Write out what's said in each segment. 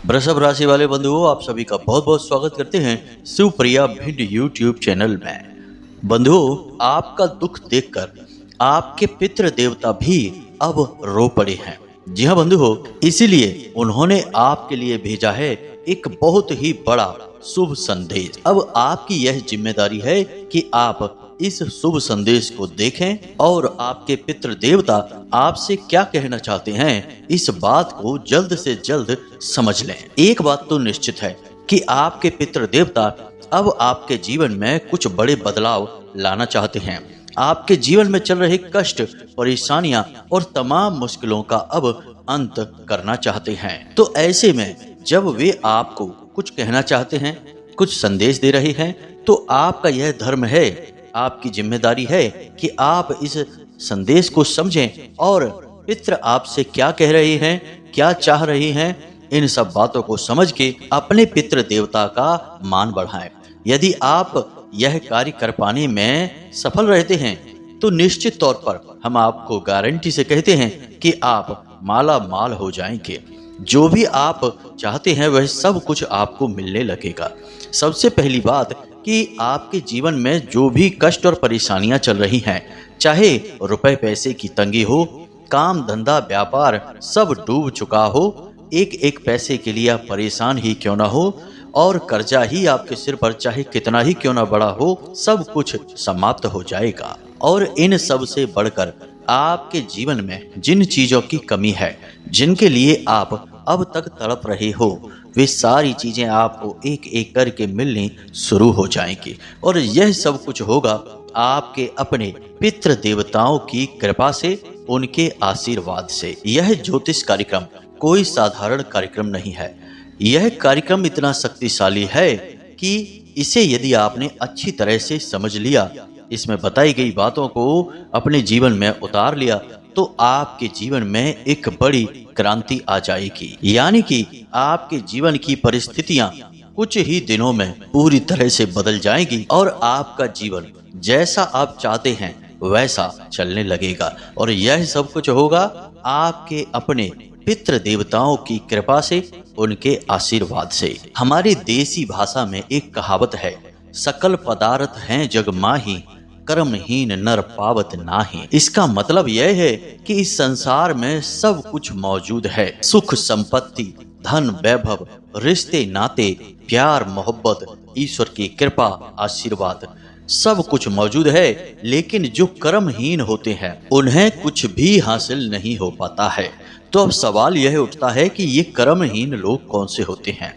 वृषभ राशि वाले बंधुओं, आप सभी का बहुत बहुत स्वागत करते हैं शिवप्रिया भिंड यूट्यूब चैनल में। बंधुओं, आपका दुख देखकर आपके पितृ देवता भी अब रो पड़े हैं। जी हाँ बंधुओं, इसीलिए उन्होंने आपके लिए भेजा है एक बहुत ही बड़ा शुभ संदेश। अब आपकी यह जिम्मेदारी है कि आप इस शुभ संदेश को देखें और आपके पितृ देवता आपसे क्या कहना चाहते हैं, इस बात को जल्द से जल्द समझ लें। एक बात तो निश्चित है कि आपके पितृ देवता अब आपके जीवन में कुछ बड़े बदलाव लाना चाहते हैं। आपके जीवन में चल रहे कष्ट, परेशानियां और तमाम मुश्किलों का अब अंत करना चाहते हैं। तो ऐसे में जब वे आपको कुछ कहना चाहते हैं, कुछ संदेश दे रहे हैं, तो आपका यह धर्म है, आपकी जिम्मेदारी है कि आप इस संदेश को समझें और पितृ आपसे क्या कह रहे हैं, क्या चाह रहे हैं, इन सब बातों को समझ के अपने पितृ देवता का मान बढ़ाएं। यदि आप यह कार्य कर पाने में सफल रहते हैं तो निश्चित तौर पर हम आपको गारंटी से कहते हैं कि आप माला माल हो जाएंगे। जो भी आप चाहते हैं वह सब कुछ आपको मिलने लगेगा। सबसे पहली बात कि आपके जीवन में जो भी कष्ट और परेशानियां चल रही हैं, चाहे रुपए पैसे की तंगी हो, काम धंधा व्यापार सब डूब चुका हो, एक एक पैसे के लिए आप परेशान ही क्यों ना हो, और कर्जा ही आपके सिर पर चाहे कितना ही क्यों ना बड़ा हो, सब कुछ समाप्त हो जाएगा। और इन सब से बढ़कर आपके जीवन में जिन चीजों की कमी है, जिनके लिए आप अब तक तड़प रहे हो, वे सारी चीजें आपको एक एक करके मिलनी शुरू हो जाएंगी। और यह सब कुछ होगा आपके अपने पितृ देवताओं की कृपा से, उनके आशीर्वाद से। यह ज्योतिष कार्यक्रम कोई साधारण कार्यक्रम नहीं है। यह कार्यक्रम इतना शक्तिशाली है कि इसे यदि आपने अच्छी तरह से समझ लिया, इसमें बताई गई बातों को अपने जीवन में उतार लिया, तो आपके जीवन में एक बड़ी क्रांति आ जाएगी। यानी कि आपके जीवन की परिस्थितियां कुछ ही दिनों में पूरी तरह से बदल जाएगी और आपका जीवन जैसा आप चाहते हैं वैसा चलने लगेगा। और यह सब कुछ होगा आपके अपने पितृ देवताओं की कृपा से, उनके आशीर्वाद से। हमारी देसी भाषा में एक कहावत है, सकल पदार्थ हैं जग माही, कर्महीन नर पावत नाही। इसका मतलब यह है कि इस संसार में सब कुछ मौजूद है। सुख संपत्ति, धन वैभव, रिश्ते नाते, प्यार मोहब्बत, ईश्वर की कृपा आशीर्वाद, सब कुछ मौजूद है। लेकिन जो कर्महीन होते हैं उन्हें कुछ भी हासिल नहीं हो पाता है। तो अब सवाल यह उठता है कि ये कर्महीन लोग कौन से होते हैं।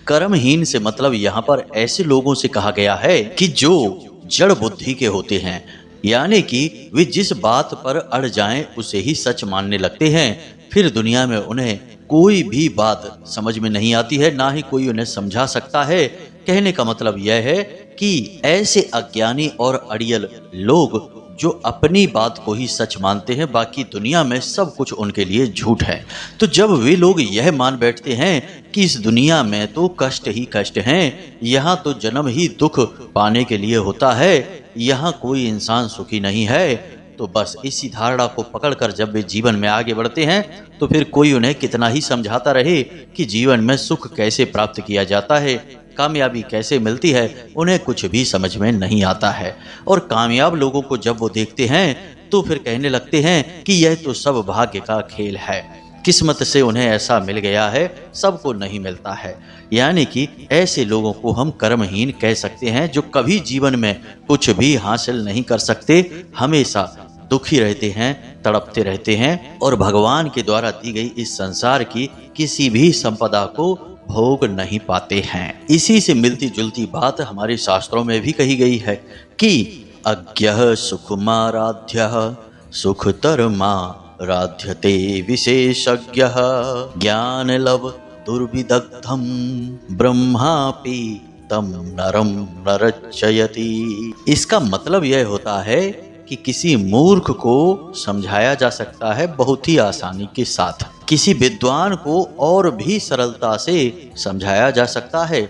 कर्महीन से मतलब यहाँ पर ऐसे लोगों से कहा गया है कि जो जड़ बुद्धि के होते हैं, यानी कि वे जिस बात पर अड़ जाएं उसे ही सच मानने लगते हैं। फिर दुनिया में उन्हें कोई भी बात समझ में नहीं आती है, ना ही कोई उन्हें समझा सकता है। कहने का मतलब यह है कि ऐसे अज्ञानी और अड़ियल लोग जो अपनी बात को ही सच मानते हैं, बाकी दुनिया में सब कुछ उनके लिए झूठ है। तो जब वे लोग यह मान बैठते हैं कि इस दुनिया में तो कष्ट ही कष्ट हैं, यहाँ तो जन्म ही दुख पाने के लिए होता है, यहाँ कोई इंसान सुखी नहीं है, तो बस इसी धारणा को पकड़कर जब वे जीवन में आगे बढ़ते हैं तो फिर कोई उन्हें कितना ही समझाता रहे कि जीवन में सुख कैसे प्राप्त किया जाता है, कामयाबी कैसे मिलती है, उन्हें कुछ भी समझ में नहीं आता है। और कामयाब लोगों को जब वो देखते हैं तो फिर कहने लगते हैं कि यह तो सब भाग्य का खेल है, किस्मत से उन्हें ऐसा मिल गया है, सबको नहीं मिलता है। यानी कि ऐसे लोगों को हम कर्महीन कह सकते हैं, जो कभी जीवन में कुछ भी हासिल नहीं कर सकते, हमेशा दुखी रहते हैं, तड़पते रहते हैं और भगवान के द्वारा दी गई इस संसार की किसी भी संपदा को भोग नहीं पाते हैं। इसी से मिलती जुलती बात हमारे शास्त्रों में भी कही गई है कि अज्ञः सुखमाराध्यः सुखतरमा राध्यते विशेषज्ञः ज्ञान लव दुर्विदग्धम ब्रह्मापि तम नरम नरचयति। इसका मतलब यह होता है कि किसी मूर्ख को समझाया जा सकता है बहुत ही आसानी के साथ, किसी विद्वान को और भी सरलता से समझाया जा सकता है,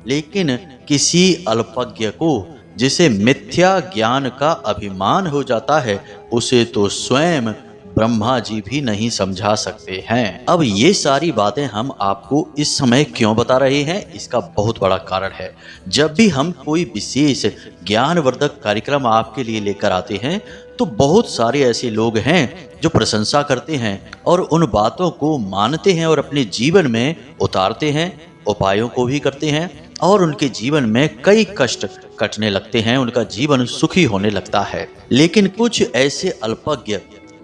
लेकिन किसी अल्पज्ञ को, जिसे मिथ्या ज्ञान का अभिमान हो जाता है, उसे तो स्वयं ब्रह्मा जी भी नहीं समझा सकते हैं। अब ये सारी बातें हम आपको इस समय क्यों बता रहे हैं, इसका बहुत बड़ा कारण है। जब भी हम कोई विशेष ज्ञानवर्धक कार्यक्रम आपके लिए लेकर आते हैं तो बहुत सारे ऐसे लोग हैं जो प्रशंसा करते हैं और उन बातों को मानते हैं और अपने जीवन में उतारते हैं, उपायों को भी करते हैं और उनके जीवन में कई कष्ट कटने लगते हैं, उनका जीवन सुखी होने लगता है। लेकिन कुछ ऐसे अल्पज्ञ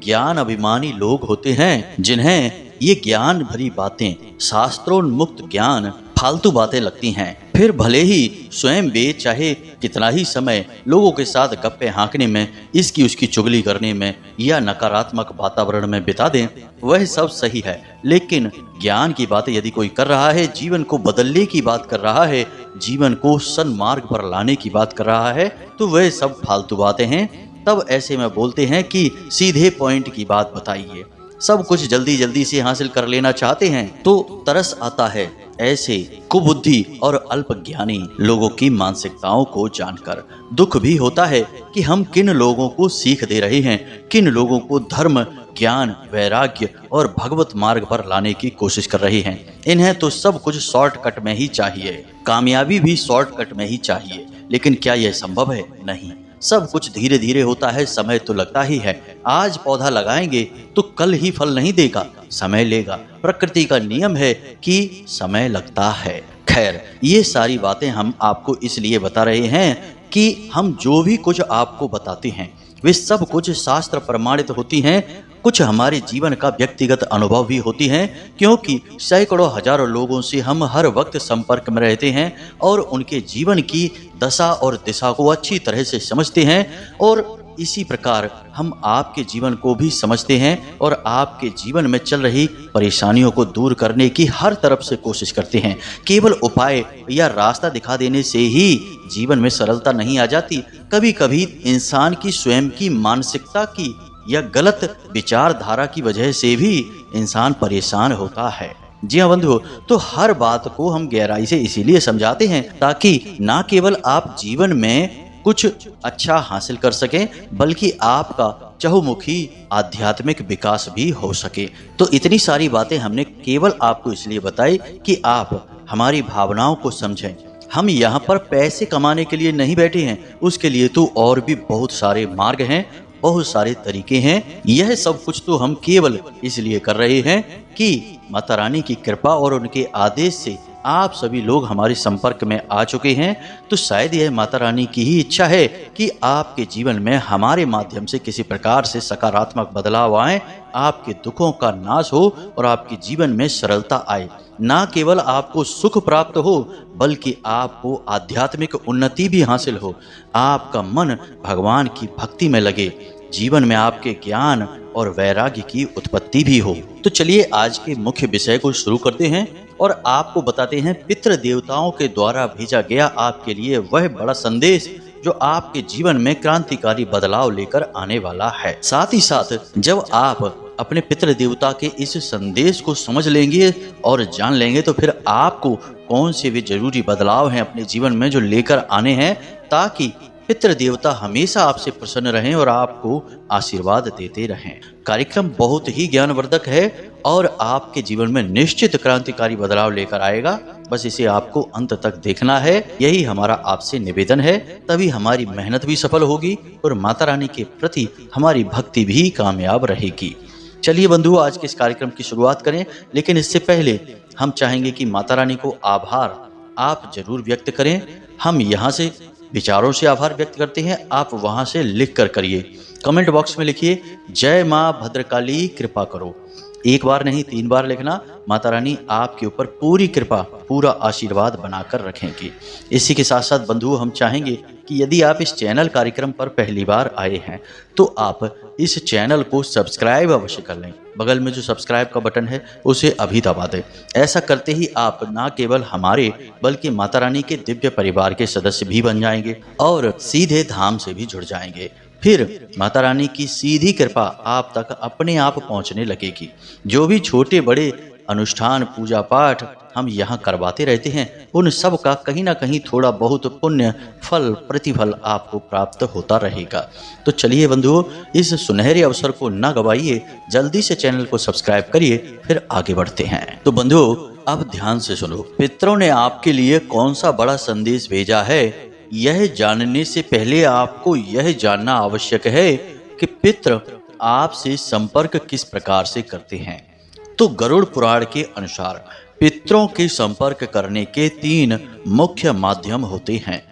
ज्ञान अभिमानी लोग होते हैं जिन्हें ये ज्ञान भरी बातें, शास्त्रोन्मुक्त ज्ञान फालतू बातें लगती हैं। फिर भले ही स्वयं वे चाहे कितना ही समय लोगों के साथ गप्पे हाँकने में, इसकी उसकी चुगली करने में या नकारात्मक वातावरण में बिता दें, वह सब सही है। लेकिन ज्ञान की बातें यदि कोई कर रहा है, जीवन को बदलने की बात कर रहा है, जीवन को सन्मार्ग पर लाने की बात कर रहा है, तो वह सब फालतू बातें हैं। तब ऐसे में बोलते हैं कि सीधे पॉइंट की बात बताइए। सब कुछ जल्दी जल्दी से हासिल कर लेना चाहते हैं तो तरस आता है ऐसे कुबुद्धि और अल्पज्ञानी लोगों की मानसिकताओं को जानकर। दुख भी होता है कि हम किन लोगों को सीख दे रहे हैं, किन लोगों को धर्म, ज्ञान, वैराग्य और भगवत मार्ग पर लाने की कोशिश कर रहे हैं। इन्हें तो सब कुछ शॉर्टकट में ही चाहिए, कामयाबी भी शॉर्टकट में ही चाहिए। लेकिन क्या यह संभव है? नहीं। सब कुछ धीरे धीरे होता है, समय तो लगता ही है। आज पौधा लगाएंगे तो कल ही फल नहीं देगा, समय लेगा। प्रकृति का नियम है कि समय लगता है। खैर, ये सारी बातें हम आपको इसलिए बता रहे हैं कि हम जो भी कुछ आपको बताते हैं वे सब कुछ शास्त्र प्रमाणित होती हैं। कुछ हमारे जीवन का व्यक्तिगत अनुभव भी होती हैं, क्योंकि सैकड़ों हजारों लोगों से हम हर वक्त संपर्क में रहते हैं और उनके जीवन की दशा और दिशा को अच्छी तरह से समझते हैं। और इसी प्रकार हम आपके जीवन को भी समझते हैं और आपके जीवन में चल रही परेशानियों को दूर करने की हर तरफ से कोशिश करते हैं। केवल उपाय या रास्ता दिखा देने से ही जीवन में सरलता नहीं आ जाती। कभी कभी इंसान की स्वयं की मानसिकता की या गलत विचारधारा की वजह से भी इंसान परेशान होता है। जी हाँ बंधु, तो हर बात को हम गहराई से इसीलिए समझाते हैं ताकि ना केवल आप जीवन में कुछ अच्छा हासिल कर सकें, बल्कि आपका चहुमुखी आध्यात्मिक विकास भी हो सके। तो इतनी सारी बातें हमने केवल आपको इसलिए बताई कि आप हमारी भावनाओं को समझें। हम यहाँ पर पैसे कमाने के लिए नहीं बैठे हैं, उसके लिए तो और भी बहुत सारे मार्ग हैं, बहुत सारे तरीके हैं। यह सब कुछ तो हम केवल इसलिए कर रहे हैं कि माता रानी की कृपा और उनके आदेश से आप सभी लोग हमारे संपर्क में आ चुके हैं। तो शायद यह माता रानी की ही इच्छा है कि आपके जीवन में हमारे माध्यम से किसी प्रकार से सकारात्मक बदलाव आए, आपके दुखों का नाश हो और आपके जीवन में सरलता आए। ना केवल आपको सुख प्राप्त हो, बल्कि आपको आध्यात्मिक उन्नति भी हासिल हो, आपका मन भगवान की भक्ति में लगे, जीवन में आपके ज्ञान और वैराग्य की उत्पत्ति भी हो। तो चलिए आज के मुख्य विषय को शुरू करते हैं और आपको बताते हैं पितृ देवताओं के द्वारा भेजा गया आपके लिए वह बड़ा संदेश जो आपके जीवन में क्रांतिकारी बदलाव लेकर आने वाला है। साथ ही साथ जब आप अपने पितृ देवता के इस संदेश को समझ लेंगे और जान लेंगे तो फिर आपको कौन से भी जरूरी बदलाव हैं अपने जीवन में जो लेकर आने हैं, ताकि पितृ देवता हमेशा आपसे प्रसन्न रहें और आपको आशीर्वाद देते रहें। कार्यक्रम बहुत ही ज्ञानवर्धक है और आपके जीवन में निश्चित क्रांतिकारी बदलाव लेकर आएगा। बस इसे आपको अंत तक देखना है, यही हमारा आपसे निवेदन है। तभी हमारी मेहनत भी सफल होगी और माता रानी के प्रति हमारी भक्ति भी कामयाब रहेगी। चलिए बंधु, आज के इस कार्यक्रम की शुरुआत करें, लेकिन इससे पहले हम चाहेंगे कि माता रानी को आभार आप जरूर व्यक्त करें। हम यहाँ से विचारों से आभार व्यक्त करते हैं, आप वहां से लिख कर करिए। कमेंट बॉक्स में लिखिए जय माँ भद्रकाली कृपा करो। एक बार नहीं 3 बार लिखना। माता रानी आपके ऊपर पूरी कृपा, पूरा आशीर्वाद बनाकर रखेंगी। इसी के साथ साथ बंधु, हम चाहेंगे कि यदि आप इस चैनल कार्यक्रम पर पहली बार आए हैं तो आप इस चैनल को सब्सक्राइब अवश्य कर लें। बगल में जो सब्सक्राइब का बटन है उसे अभी दबा दें। ऐसा करते ही आप न केवल हमारे बल्कि माता रानी के दिव्य परिवार के सदस्य भी बन जाएंगे और सीधे धाम से भी जुड़ जाएंगे। फिर माता रानी की सीधी कृपा आप तक अपने आप पहुंचने लगेगी। जो भी छोटे बड़े अनुष्ठान पूजा पाठ हम यहाँ करवाते रहते हैं, उन सब का कहीं ना कहीं थोड़ा बहुत पुण्य फल प्रतिफल आपको प्राप्त होता रहेगा। तो चलिए बंधुओं, इस सुनहरे अवसर को ना गवाइए, जल्दी से चैनल को सब्सक्राइब करिए, फिर आगे बढ़ते हैं। तो बंधुओं, अब ध्यान से सुनो, पितरों ने आपके लिए कौन सा बड़ा संदेश भेजा है, यह जानने से पहले आपको यह जानना आवश्यक है कि पितृ आपसे संपर्क किस प्रकार से करते हैं। तो गरुड़ पुराण के अनुसार पितरों के संपर्क करने के 3 मुख्य माध्यम होते हैं,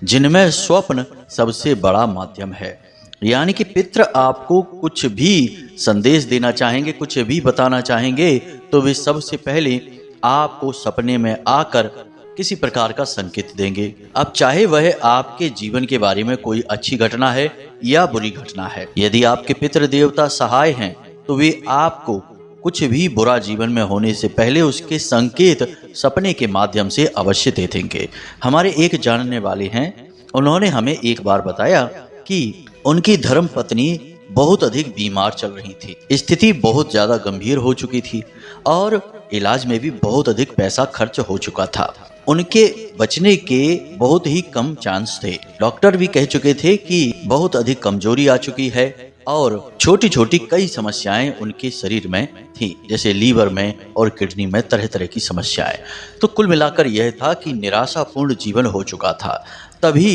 जिनमें स्वप्न सबसे बड़ा माध्यम है। यानी कि पितृ आपको कुछ भी संदेश देना चाहेंगे, कुछ भी बताना चाहेंगे, तो वे सबसे पहले आपको सपने में आकर किसी प्रकार का संकेत देंगे। अब चाहे वह आपके जीवन के बारे में कोई अच्छी घटना है या बुरी घटना है। यदि आपके पितृ देवता सहाय हैं तो वे आपको कुछ भी बुरा जीवन में होने से पहले उसके संकेत सपने के माध्यम से अवश्य दे देंगे। हमारे एक जानने वाले हैं, उन्होंने हमें एक बार बताया कि उनकी धर्म पत्नी बहुत अधिक बीमार चल रही थी, स्थिति बहुत ज्यादा गंभीर हो चुकी थी और इलाज में भी बहुत अधिक पैसा खर्च हो चुका था। उनके बचने के बहुत ही कम चांस थे। डॉक्टर भी कह चुके थे कि बहुत अधिक कमजोरी आ चुकी है और छोटी छोटी कई समस्याएं उनके शरीर में थी, जैसे लीवर में और किडनी में तरह तरह की समस्याएं। तो कुल मिलाकर यह था कि निराशापूर्ण जीवन हो चुका था। तभी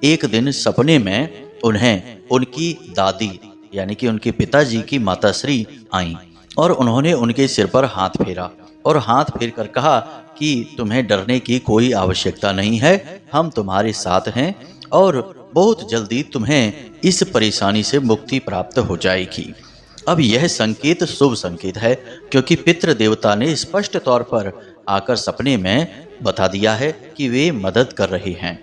एक दिन सपने में उन्हें उनकी दादी यानी कि उनके पिताजी की माताश्री आई और उन्होंने उनके सिर पर हाथ फेरा और हाथ फेर कर कहा कि तुम्हें डरने की कोई आवश्यकता नहीं है, हम तुम्हारे साथ हैं और बहुत जल्दी तुम्हें इस परेशानी से मुक्ति प्राप्त हो जाएगी। अब यह संकेत शुभ संकेत है, क्योंकि पितृ देवता ने स्पष्ट तौर पर आकर सपने में बता दिया है कि वे मदद कर रहे हैं।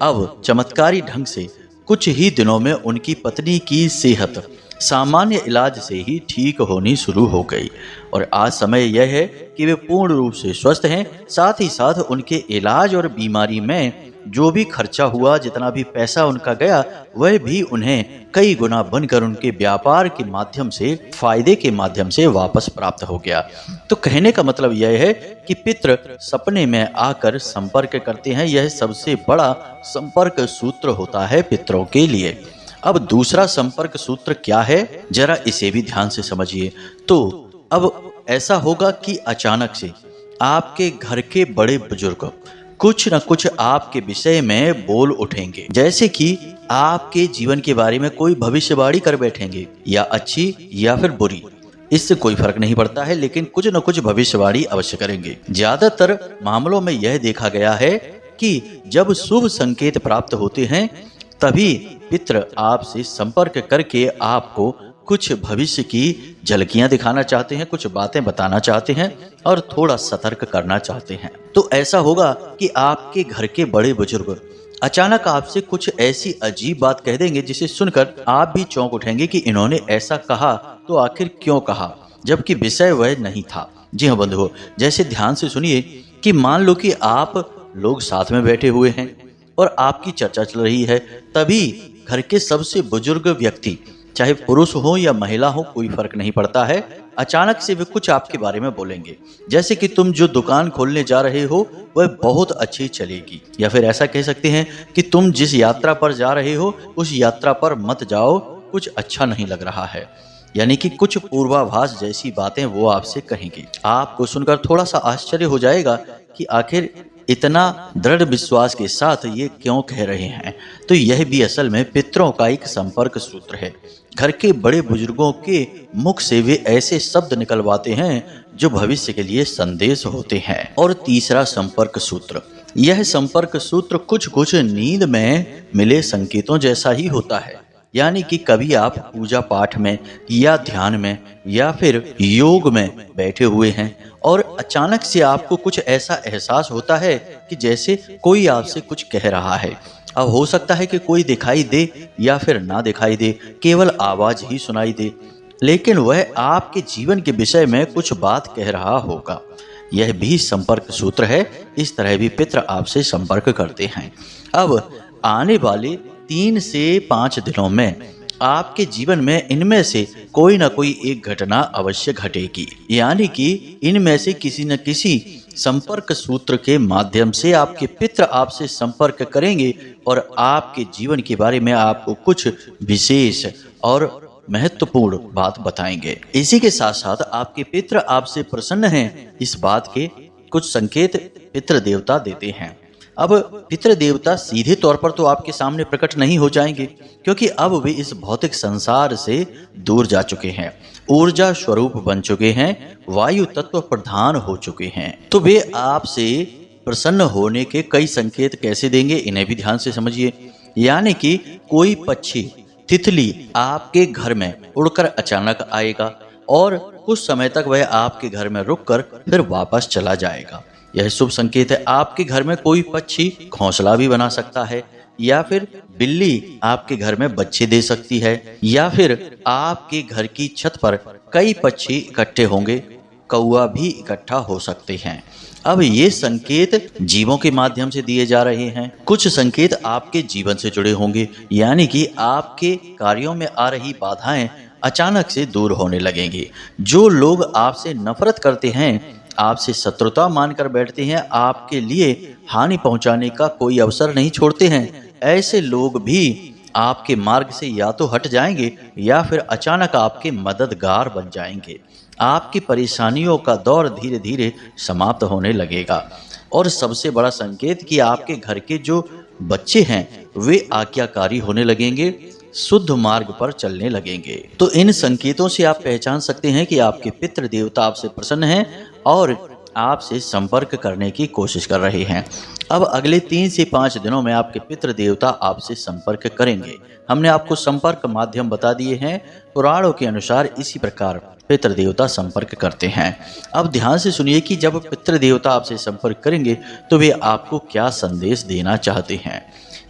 अब चमत्कारी ढंग से कुछ ही दिनों में उनकी पत्नी की सेहत सामान्य इलाज से ही ठीक होनी शुरू हो गई और आज समय यह है कि वे पूर्ण रूप से स्वस्थ हैं। साथ ही साथ उनके इलाज और बीमारी में जो भी खर्चा हुआ, जितना भी पैसा उनका गया, वह भी उन्हें कई गुना बनकर उनके व्यापार के माध्यम से, फायदे के माध्यम से वापस प्राप्त हो गया। तो कहने का मतलब यह है कि पितृ सपने में आकर संपर्क करते हैं, यह सबसे बड़ा संपर्क सूत्र होता है पितरों के लिए। अब दूसरा संपर्क सूत्र क्या है, जरा इसे भी ध्यान से समझिए। तो अब ऐसा होगा कि अचानक से आपके घर के बड़े बुजुर्ग कुछ न कुछ आपके विषय में बोल उठेंगे, जैसे कि आपके जीवन के बारे में कोई भविष्यवाणी कर बैठेंगे, या अच्छी या फिर बुरी, इससे कोई फर्क नहीं पड़ता है, लेकिन कुछ न कुछ भविष्यवाणी अवश्य करेंगे। ज्यादातर मामलों में यह देखा गया है कि जब शुभ संकेत प्राप्त होते हैं तभी पितृ आपसे संपर्क करके आपको कुछ भविष्य की झलकियां दिखाना चाहते हैं, कुछ बातें बताना चाहते हैं और थोड़ा सतर्क करना चाहते हैं। तो ऐसा होगा कि आपके घर के बड़े बुजुर्ग अचानक आपसे कुछ ऐसी अजीब बात कह देंगे जिसे सुनकर आप भी चौंक उठेंगे कि इन्होंने ऐसा कहा तो आखिर क्यों कहा, जबकि विषय वह नहीं था। जी हाँ बंधुओं, जैसे ध्यान से सुनिए कि मान लो कि आप लोग साथ में बैठे हुए हैं और आपकी चर्चा चल रही है, तभी घर के सबसे बुजुर्ग व्यक्ति, चाहे पुरुष हो या महिला हो, कोई फर्क नहीं पड़ता है, अचानक से वे कुछ आपके बारे में बोलेंगे, जैसे कि तुम जो दुकान खोलने जा रहे हो वह बहुत अच्छी चलेगी, या फिर ऐसा कह सकते हैं कि तुम जिस यात्रा पर जा रहे हो उस यात्रा पर मत जाओ, कुछ अच्छा नहीं लग रहा है। यानी कि कुछ पूर्वाभास जैसी बातें वो आपसे कहेंगे। आपको सुनकर थोड़ा सा आश्चर्य हो जाएगा कि आखिर इतना दृढ़ विश्वास के साथ ये क्यों कह रहे हैं। तो यह भी असल में पितरों का एक संपर्क सूत्र है। घर के बड़े बुजुर्गों के मुख से वे ऐसे शब्द निकलवाते हैं जो भविष्य के लिए संदेश होते हैं। और तीसरा संपर्क सूत्र, यह संपर्क सूत्र कुछ कुछ नींद में मिले संकेतों जैसा ही होता है। यानी कि कभी आप पूजा पाठ में या ध्यान में या फिर योग में बैठे हुए हैं और अचानक से आपको कुछ ऐसा एहसास होता है कि जैसे कोई आपसे कुछ कह रहा है। अब हो सकता है कि कोई दिखाई दे या फिर ना दिखाई दे, केवल आवाज ही सुनाई दे, लेकिन वह आपके जीवन के विषय में कुछ बात कह रहा होगा। यह भी संपर्क सूत्र है। इस तरह भी पितर आपसे संपर्क करते हैं। अब आने वाले 3 से 5 दिनों में आपके जीवन में इनमें से कोई ना कोई एक घटना अवश्य घटेगी। यानी कि इनमें से किसी न किसी संपर्क सूत्र के माध्यम से आपके पितृ आपसे संपर्क करेंगे और आपके जीवन के बारे में आपको कुछ विशेष और महत्वपूर्ण बात बताएंगे। इसी के साथ साथ आपके पितृ आपसे प्रसन्न हैं, इस बात के कुछ संकेत पितृ देवता देते हैं। अब पितृ देवता सीधे तौर पर तो आपके सामने प्रकट नहीं हो जाएंगे, क्योंकि अब वे इस भौतिक संसार से दूर जा चुके हैं, ऊर्जा स्वरूप बन चुके हैं, वायु तत्व प्रधान हो चुके हैं। तो वे आपसे प्रसन्न होने के कई संकेत कैसे देंगे, इन्हें भी ध्यान से समझिए। यानी कि कोई पक्षी, तितली आपके घर में उड़कर अचानक आएगा और कुछ समय तक वह आपके घर में रुककर फिर वापस चला जाएगा। यह शुभ संकेत है। आपके घर में कोई पक्षी घोंसला भी बना सकता है, या फिर बिल्ली आपके घर में बच्चे दे सकती है, या फिर आपके घर की छत पर कई पक्षी इकट्ठे होंगे, कौवा भी इकट्ठा हो सकते हैं। अब ये संकेत जीवों के माध्यम से दिए जा रहे हैं। कुछ संकेत आपके जीवन से जुड़े होंगे, यानी कि आपके कार्यों में आ रही बाधाएं अचानक से दूर होने लगेंगी। जो लोग आपसे नफरत करते हैं, आपसे शत्रुता मानकर बैठते हैं, आपके लिए हानि पहुंचाने का कोई अवसर नहीं छोड़ते हैं, ऐसे लोग भी आपके मार्ग से या तो हट जाएंगे या फिर अचानक आपके मददगार बन जाएंगे। आपकी परेशानियों का दौर धीरे धीरे समाप्त होने लगेगा। और सबसे बड़ा संकेत कि आपके घर के जो बच्चे हैं वे आज्ञाकारी होने लगेंगे, शुद्ध मार्ग पर चलने लगेंगे। तो इन संकेतों से आप पहचान सकते हैं कि आपके पितृ देवता आपसे प्रसन्न हैं और आपसे संपर्क करने की कोशिश कर रहे हैं। अब अगले 3 से 5 दिनों में आपके पितृ देवता आपसे संपर्क करेंगे। हमने आपको संपर्क माध्यम बता दिए हैं। पुराणों के अनुसार इसी प्रकार पितृ देवता संपर्क करते हैं। अब ध्यान से सुनिए कि जब पितृ देवता आपसे संपर्क करेंगे तो वे आपको क्या संदेश देना चाहते हैं।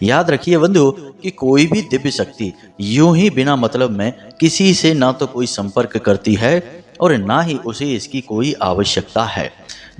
याद रखिए बंधु कि कोई भी दिव्य शक्ति यूं ही बिना मतलब में किसी से ना तो कोई संपर्क करती है और ना ही उसे इसकी कोई आवश्यकता है।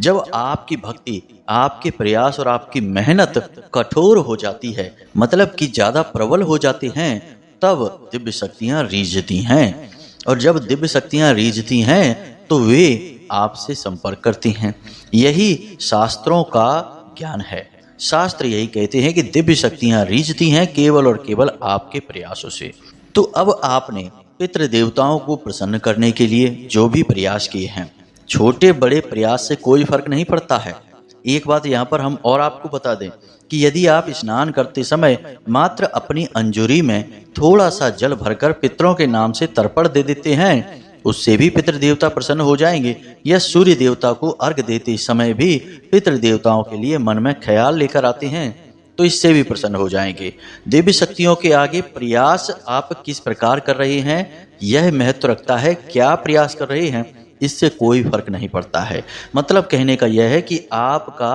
जब आपकी भक्ति, आपके प्रयास और आपकी मेहनत कठोर हो जाती है, मतलब कि ज्यादा प्रबल हो जाते हैं, तब दिव्य शक्तियां रीझती हैं। और जब दिव्य शक्तियां रीझती हैं तो वे आपसे संपर्क करती हैं। यही शास्त्रों का ज्ञान है। शास्त्र यही कहते हैं कि दिव्य शक्तियां रीझती हैं केवल और केवल आपके प्रयासों से। तो अब आपने पितृ देवताओं को प्रसन्न करने के लिए जो भी प्रयास किए हैं, छोटे बड़े प्रयास से कोई फर्क नहीं पड़ता है। एक बात यहाँ पर हम और आपको बता दें कि यदि आप स्नान करते समय मात्र अपनी अंजुरी में थोड़ा सा जल भरकर पितरों के नाम से तर्पण दे देते हैं, उससे भी पितृ देवता प्रसन्न हो जाएंगे। या सूर्य देवता को अर्घ देते समय भी पितृ देवताओं के लिए मन में ख्याल लेकर आते हैं, तो इससे भी प्रसन्न हो जाएंगे। देवी शक्तियों के आगे प्रयास आप किस प्रकार कर रहे हैं यह महत्व रखता है। क्या प्रयास कर रहे हैं इससे कोई फर्क नहीं पड़ता है। मतलब कहने का यह है कि आपका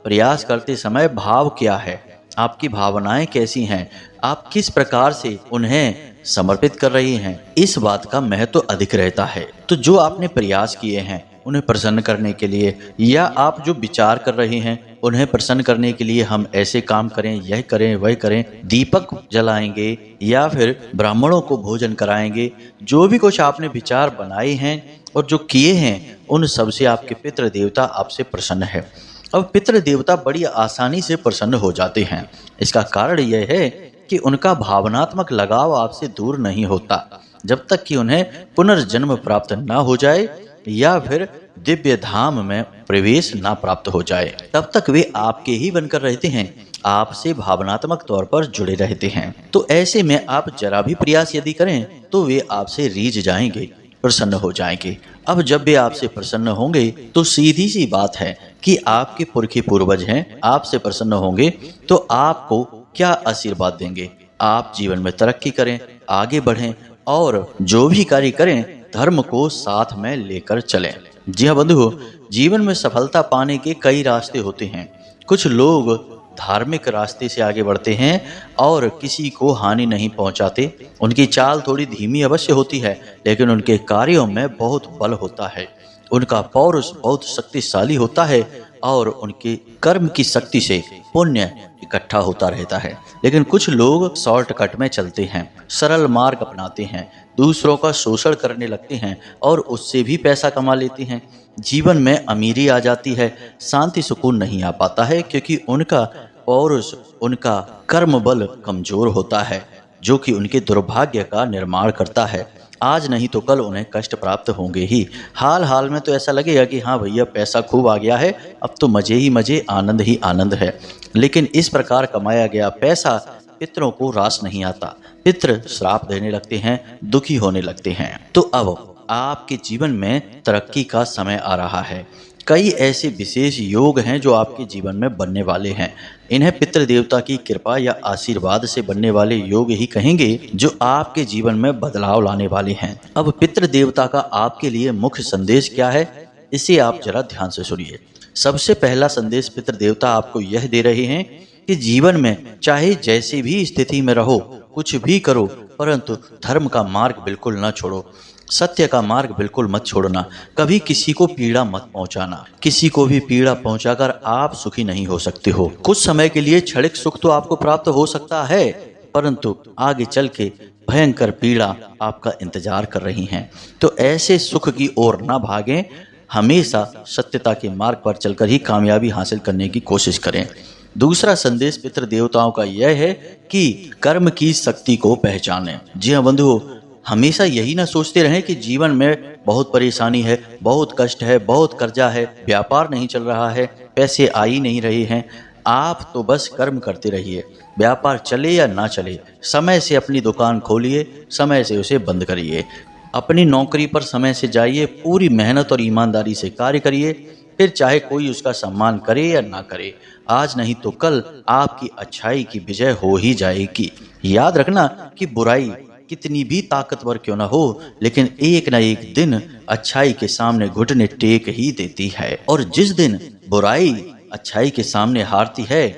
प्रयास करते समय भाव क्या है, आपकी भावनाएं कैसी हैं, आप किस प्रकार से उन्हें समर्पित कर रही हैं, इस बात का महत्व अधिक रहता है। तो जो आपने प्रयास किए हैं उन्हें प्रसन्न करने के लिए, या आप जो विचार कर रहे हैं उन्हें प्रसन्न करने के लिए, हम ऐसे काम करें, यह करें, वह करें, दीपक जलाएंगे या फिर ब्राह्मणों को भोजन कराएंगे, जो भी कुछ आपने विचार बनाए हैं और जो किए हैं, उन सब से आपके पितृ देवता आपसे प्रसन्न है। अब पितृ देवता बड़ी आसानी से प्रसन्न हो जाते हैं। इसका कारण यह है कि उनका भावनात्मक लगाव आपसे दूर नहीं होता। जब तक कि उन्हें पुनर्जन्म प्राप्त ना हो जाए या फिर दिव्य धाम में प्रवेश ना प्राप्त हो जाए, तब तक वे आपके ही बनकर रहते हैं, आपसे भावनात्मक तौर पर जुड़े रहते हैं। तो ऐसे में आप जरा भी प्रयास यदि करें तो वे आपसे रीझ जाएंगे, प्रसन्न हो जाएंगे। अब जब वे आपसे प्रसन्न होंगे तो सीधी सी बात है कि आपके पुरखे पूर्वज हैं, आपसे प्रसन्न होंगे तो आपको क्या आशीर्वाद देंगे। आप जीवन में तरक्की करें, आगे बढ़ें और जो भी कार्य करें धर्म को साथ में लेकर चलें। जी हाँ बंधु, जीवन में सफलता पाने के कई रास्ते होते हैं। कुछ लोग धार्मिक रास्ते से आगे बढ़ते हैं और किसी को हानि नहीं पहुंचाते। उनकी चाल थोड़ी धीमी अवश्य होती है, लेकिन उनके कार्यों में बहुत बल होता है। उनका पौरुष बहुत शक्तिशाली होता है और उनके कर्म की शक्ति से पुण्य इकट्ठा होता रहता है। लेकिन कुछ लोग शॉर्टकट में चलते हैं, सरल मार्ग अपनाते हैं, दूसरों का शोषण करने लगते हैं और उससे भी पैसा कमा लेते हैं। जीवन में अमीरी आ जाती है, शांति सुकून नहीं आ पाता है, क्योंकि उनका पौरुष, उनका कर्म बल कमजोर होता है, जो कि उनके दुर्भाग्य का निर्माण करता है। आज नहीं तो कल उन्हें कष्ट प्राप्त होंगे ही। हाल हाल में तो ऐसा लगेगा कि हाँ भैया पैसा खूब आ गया है, अब तो मजे ही मजे, आनंद ही आनंद है। लेकिन इस प्रकार कमाया गया पैसा पितरों को रास नहीं आता। पितृ श्राप देने लगते हैं, दुखी होने लगते हैं। तो अब आपके जीवन में तरक्की का समय आ रहा है। कई ऐसे विशेष योग हैं जो आपके जीवन में बनने वाले हैं। इन्हें पितृ देवता की कृपा या आशीर्वाद से बनने वाले योग ही कहेंगे, जो आपके जीवन में बदलाव लाने वाले हैं। अब पितृ देवता का आपके लिए मुख्य संदेश क्या है, इसे आप जरा ध्यान से सुनिए। सबसे पहला संदेश पितृ देवता आपको यह दे रहे हैं कि जीवन में चाहे जैसी भी स्थिति में रहो, कुछ भी करो, परंतु धर्म का मार्ग बिल्कुल न छोड़ो, सत्य का मार्ग बिल्कुल मत छोड़ना, कभी किसी को पीड़ा मत पहुंचाना। किसी को भी पीड़ा पहुंचाकर आप सुखी नहीं हो सकते हो। कुछ समय के लिए क्षणिक सुख तो आपको प्राप्त हो सकता है, परंतु आगे चल के भयंकर पीड़ा आपका इंतजार कर रही है। तो ऐसे सुख की ओर ना भागें, हमेशा सत्यता के मार्ग पर चलकर ही कामयाबी हासिल करने की कोशिश करें। दूसरा संदेश पितृ देवताओं का यह है कि कर्म की शक्ति को पहचानें। जी हाँ बंधुओं, हमेशा यही ना सोचते रहें कि जीवन में बहुत परेशानी है, बहुत कष्ट है, बहुत कर्जा है, व्यापार नहीं चल रहा है, पैसे आ ही नहीं रहे हैं। आप तो बस कर्म करते रहिए, व्यापार चले या ना चले, समय से अपनी दुकान खोलिए, समय से उसे बंद करिए, अपनी नौकरी पर समय से जाइए, पूरी मेहनत और ईमानदारी से कार्य करिए। फिर चाहे कोई उसका सम्मान करे या ना करे, आज नहीं तो कल आपकी अच्छाई की विजय हो ही जाएगी। याद रखना कि बुराई कितनी भी ताकतवर क्यों ना हो, लेकिन एक न एक दिन अच्छाई के सामने घुटने टेक ही देती है। और जिस दिन बुराई अच्छाई के सामने हारती है,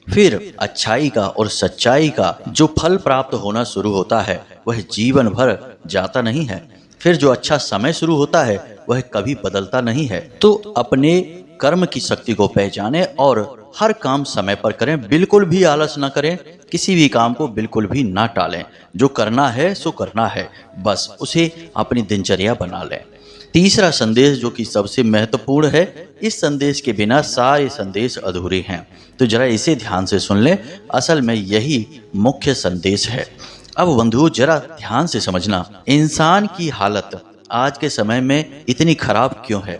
फिर अच्छाई का और सच्चाई का जो फल प्राप्त होना शुरू होता है, वह जीवन भर जाता नहीं है। फिर जो अच्छा समय शुरू होता है, वह कभी बदलता नहीं है। तो अपने कर्म की शक्ति को पहचानें और हर काम समय पर करें, बिल्कुल भी आलस ना करें, किसी भी काम को बिल्कुल भी ना टालें। जो करना है सो करना है, बस उसे अपनी दिनचर्या बना लें। तीसरा संदेश जो कि सबसे महत्वपूर्ण है, इस संदेश के बिना सारे संदेश अधूरे हैं। तो जरा इसे ध्यान से सुन लें, असल में यही मुख्य संदेश है। अब बंधुओं जरा ध्यान से समझना, इंसान की हालत आज के समय में इतनी खराब क्यों है?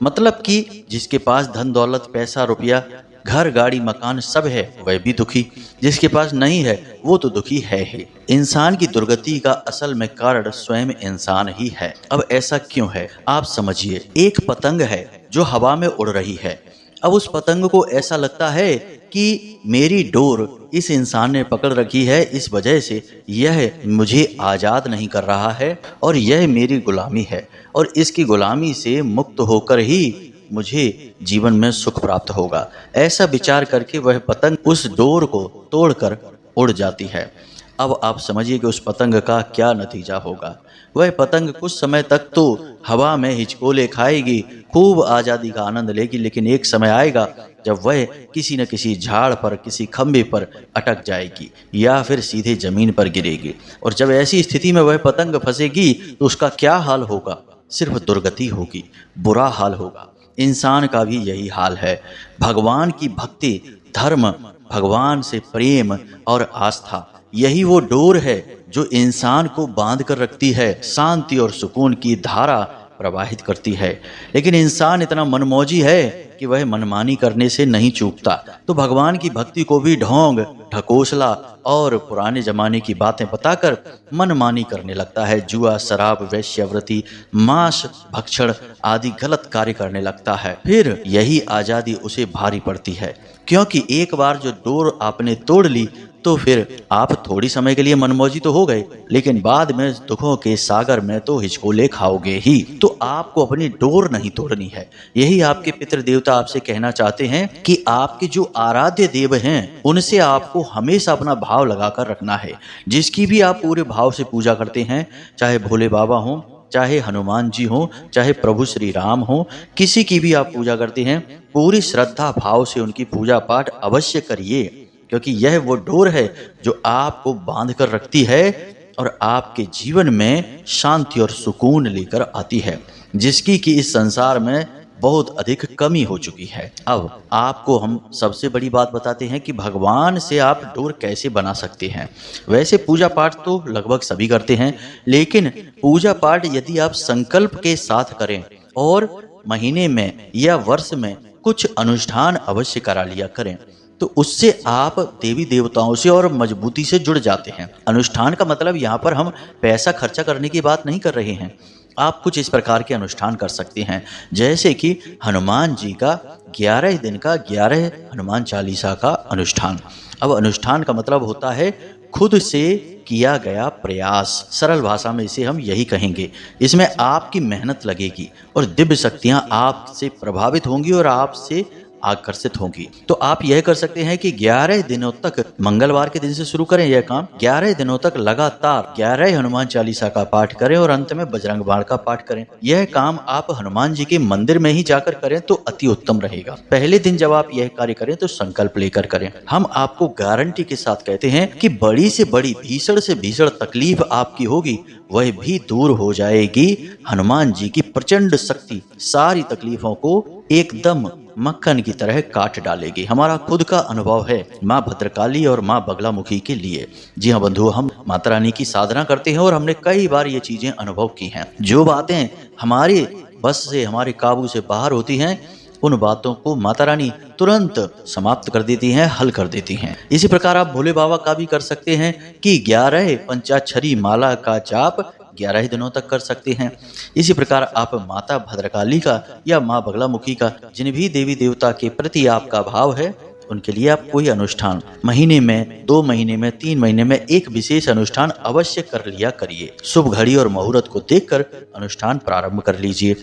मतलब कि जिसके पास धन दौलत, पैसा, रुपया, घर, गाड़ी, मकान सब है, वह भी दुखी। जिसके पास नहीं है वो तो दुखी है ही। इंसान की दुर्गति का असल में कारण स्वयं इंसान ही है। अब ऐसा क्यों है आप समझिए। एक पतंग है जो हवा में उड़ रही है। अब उस पतंग को ऐसा लगता है कि मेरी डोर इस इंसान ने पकड़ रखी है, इस वजह से यह मुझे आज़ाद नहीं कर रहा है और यह मेरी गुलामी है, और इसकी गुलामी से मुक्त होकर ही मुझे जीवन में सुख प्राप्त होगा। ऐसा विचार करके वह पतंग उस डोर को तोड़कर उड़ जाती है। अब आप समझिए कि उस पतंग का क्या नतीजा होगा। वह पतंग कुछ समय तक तो हवा में हिचकोले खाएगी, खूब आज़ादी का आनंद लेगी, लेकिन एक समय आएगा जब वह किसी न किसी झाड़ पर, किसी खंभे पर अटक जाएगी या फिर सीधे जमीन पर गिरेगी। और जब ऐसी स्थिति में वह पतंग फंसेगी तो उसका क्या हाल होगा? सिर्फ दुर्गति होगी, बुरा हाल होगा। इंसान का भी यही हाल है। भगवान की भक्ति, धर्म, भगवान से प्रेम और आस्था, यही वो डोर है जो इंसान को बांध कर रखती है, शांति और सुकून की धारा प्रवाहित करती है। लेकिन इंसान इतना मनमौजी है कि वह मनमानी करने से नहीं चूकता। तो भगवान की भक्ति को भी ढोंग, ढकोसला और पुराने जमाने की बातें बताकर मनमानी करने लगता है। जुआ, शराब, वेश्यावृत्ति, मांस भक्षण आदि गलत कार्य करने लगता है। फिर यही आज़ादी उसे भारी पड़ती है, क्योंकि एक बार जो डोर आपने तोड़ ली तो फिर आप थोड़ी समय के लिए मनमौजी तो हो गए, लेकिन बाद में दुखों के सागर में तो हिचकोले खाओगे ही। तो आपको अपनी डोर नहीं तोड़नी है। यही आपके पितृ देवता आपसे कहना चाहते हैं कि आपके जो आराध्य देव हैं, उनसे आपको हमेशा अपना भाव लगाकर रखना है। जिसकी भी आप पूरे भाव से पूजा करते हैं, चाहे भोले बाबा हों, चाहे हनुमान जी हो, चाहे प्रभु श्री राम हो, किसी की भी आप पूजा करते हैं, पूरी श्रद्धा भाव से उनकी पूजा पाठ अवश्य करिए, क्योंकि यह वो डोर है जो आपको बांध कर रखती है और आपके जीवन में शांति और सुकून लेकर आती है, जिसकी कि इस संसार में बहुत अधिक कमी हो चुकी है। अब आपको हम सबसे बड़ी बात बताते हैं कि भगवान से आप डोर कैसे बना सकते हैं। वैसे पूजा पाठ तो लगभग सभी करते हैं, लेकिन पूजा पाठ यदि आप संकल्प के साथ करें और महीने में या वर्ष में कुछ अनुष्ठान अवश्य करा लिया करें, तो उससे आप देवी देवताओं से और मजबूती से जुड़ जाते हैं। अनुष्ठान का मतलब यहाँ पर हम पैसा खर्चा करने की बात नहीं कर रहे हैं। आप कुछ इस प्रकार के अनुष्ठान कर सकते हैं, जैसे कि हनुमान जी का 11 दिन का 11 हनुमान चालीसा का अनुष्ठान। अब अनुष्ठान का मतलब होता है खुद से किया गया प्रयास, सरल भाषा में इसे हम यही कहेंगे। इसमें आपकी मेहनत लगेगी और दिव्य शक्तियां आपसे प्रभावित होंगी और आपसे आकर्षित होंगी। तो आप यह कर सकते हैं कि 11 दिनों तक, मंगलवार के दिन से शुरू करें यह काम, 11 दिनों तक लगातार 11 हनुमान चालीसा का पाठ करें और अंत में बजरंग बाण का पाठ करें। यह काम आप हनुमान जी के मंदिर में ही जाकर करें तो अति उत्तम रहेगा। पहले दिन जब आप यह कार्य करें तो संकल्प लेकर करें। हम आपको गारंटी के साथ कहते हैं कि बड़ी से बड़ी, भीषण से भीषण तकलीफ आपकी होगी वह भी दूर हो जाएगी। हनुमान जी की प्रचंड शक्ति सारी तकलीफों को एकदम मक्खन की तरह काट डालेगी। हमारा खुद का अनुभव है माँ भद्रकाली और माँ बगलामुखी के लिए। जी हाँ बंधुओं, हम माता रानी की साधना करते हैं और हमने कई बार ये चीजें अनुभव की हैं। जो बातें हमारे बस से, हमारे काबू से बाहर होती हैं, उन बातों को माता रानी तुरंत समाप्त कर देती हैं, हल कर देती हैं। इसी प्रकार आप भोले बाबा का भी कर सकते हैं कि 11 पंचाक्षरी माला का जाप 11 दिनों तक कर सकते हैं। इसी प्रकार आप माता भद्रकाली का या माँ बगलामुखी का, जिन भी देवी देवता के प्रति आपका भाव है, उनके लिए आप कोई अनुष्ठान महीने में, 2 महीने में, 3 महीने में एक विशेष अनुष्ठान अवश्य कर लिया करिए। शुभ घड़ी और मुहूर्त को देखकर अनुष्ठान प्रारंभ कर लीजिए।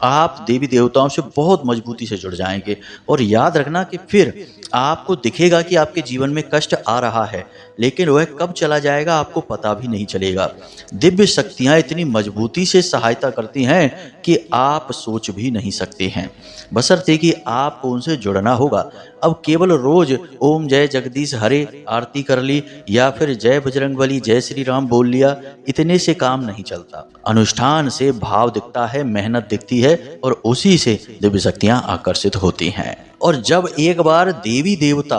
आप देवी देवताओं से बहुत मजबूती से जुड़ जाएंगे और याद रखना कि फिर आपको दिखेगा कि आपके जीवन में कष्ट आ रहा है, लेकिन वह कब चला जाएगा आपको पता भी नहीं चलेगा। दिव्य शक्तियां इतनी मजबूती से सहायता करती हैं कि आप सोच भी नहीं सकते हैं, बशर्ते कि आपको उनसे जुड़ना होगा। अब केवल रोज ओम जय जगदीश हरे आरती कर ली या फिर जय बजरंगबली, जय श्री राम बोल लिया, इतने से काम नहीं चलता। अनुष्ठान से भाव दिखता है, मेहनत दिखती है और उसी से दिव्य शक्तियां आकर्षित होती हैं। और जब एक बार देवी देवता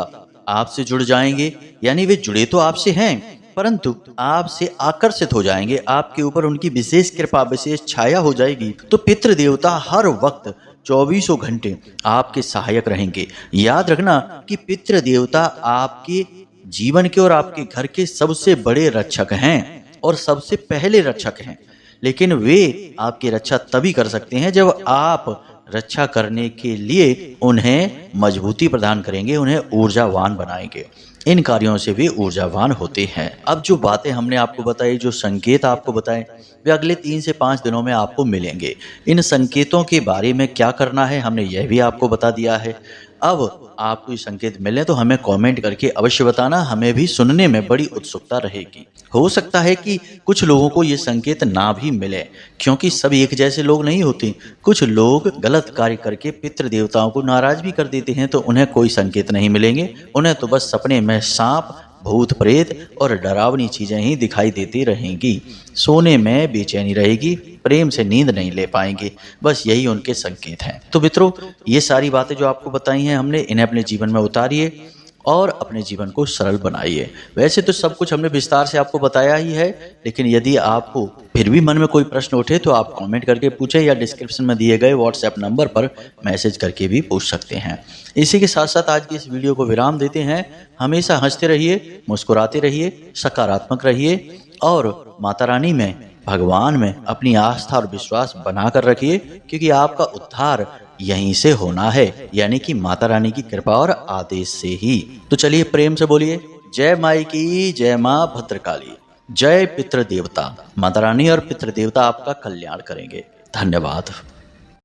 आपसे जुड़ जाएंगे, यानी वे जुड़े तो आपसे हैं परंतु आपसे आकर्षित हो जाएंगे, आपके ऊपर उनकी विशेष कृपा, विशेष छाया हो जाएगी, तो पितृ देवता हर वक्त 24 घंटे आपके सहायक रहेंगे। याद रखना कि पितृ देवता आपके जीवन के और आपके घर के सबसे बड़े रक्षक हैं और सबसे पहले रक्षक हैं, लेकिन वे आपकी रक्षा तभी कर सकते हैं जब आप रक्षा करने के लिए उन्हें मजबूती प्रदान करेंगे, उन्हें ऊर्जावान बनाएंगे। इन कार्यों से वे ऊर्जावान होते हैं। अब जो बातें हमने आपको बताई, जो संकेत आपको बताए, वे अगले 3 से 5 दिनों में आपको मिलेंगे। इन संकेतों के बारे में क्या करना है हमने यह भी आपको बता दिया है। अब आपको ये संकेत मिले तो हमें कमेंट करके अवश्य बताना, हमें भी सुनने में बड़ी उत्सुकता रहेगी। हो सकता है कि कुछ लोगों को ये संकेत ना भी मिले, क्योंकि सब एक जैसे लोग नहीं होते। कुछ लोग गलत कार्य करके पितृ देवताओं को नाराज भी कर देते हैं, तो उन्हें कोई संकेत नहीं मिलेंगे। उन्हें तो बस सपने में सांप, भूत प्रेत और डरावनी चीजें ही दिखाई देती रहेंगी। सोने में बेचैनी रहेगी, प्रेम से नींद नहीं ले पाएंगे, बस यही उनके संकेत हैं। तो मित्रों, ये सारी बातें जो आपको बताई हैं हमने, इन्हें अपने जीवन में उतारिए और अपने जीवन को सरल बनाइए। वैसे तो सब कुछ हमने विस्तार से आपको बताया ही है, लेकिन यदि आपको फिर भी मन में कोई प्रश्न उठे तो आप कमेंट करके पूछें या डिस्क्रिप्शन में दिए गए व्हाट्सएप नंबर पर मैसेज करके भी पूछ सकते हैं। इसी के साथ साथ आज की इस वीडियो को विराम देते हैं। हमेशा हंसते रहिए, मुस्कुराते रहिए, सकारात्मक रहिए और माता रानी में, भगवान में अपनी आस्था और विश्वास बनाकर रखिए, क्योंकि आपका उद्धार यहीं से होना है, यानी कि माता रानी की कृपा और आदेश से ही। तो चलिए प्रेम से बोलिए, जय माई की, जय माँ भद्रकाली, जय पितृ देवता। माता रानी और पितृ देवता आपका कल्याण करेंगे। धन्यवाद।